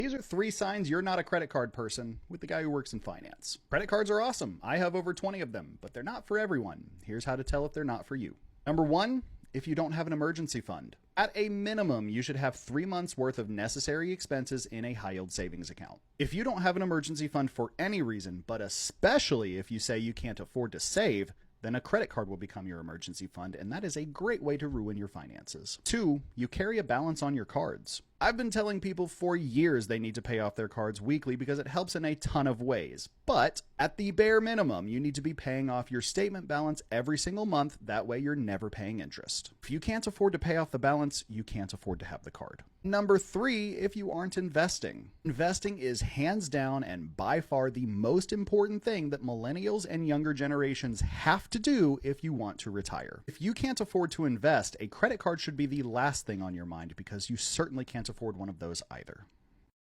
These are 3 signs you're not a credit card person with the guy who works in finance. Credit cards are awesome. I have over 20 of them, but they're not for everyone. Here's how to tell if they're not for you. Number 1, if you don't have an emergency fund. At a minimum, you should have 3 months worth of necessary expenses in a high yield savings account. If you don't have an emergency fund for any reason, but especially if you say you can't afford to save, then a credit card will become your emergency fund, and that is a great way to ruin your finances. 2, you carry a balance on your cards. I've been telling people for years they need to pay off their cards weekly because it helps in a ton of ways. But at the bare minimum, you need to be paying off your statement balance every single month. That way you're never paying interest. If you can't afford to pay off the balance, you can't afford to have the card. Number 3, if you aren't investing. Investing is hands down and by far the most important thing that millennials and younger generations have to do if you want to retire. If you can't afford to invest, a credit card should be the last thing on your mind because you certainly can't afford one of those either.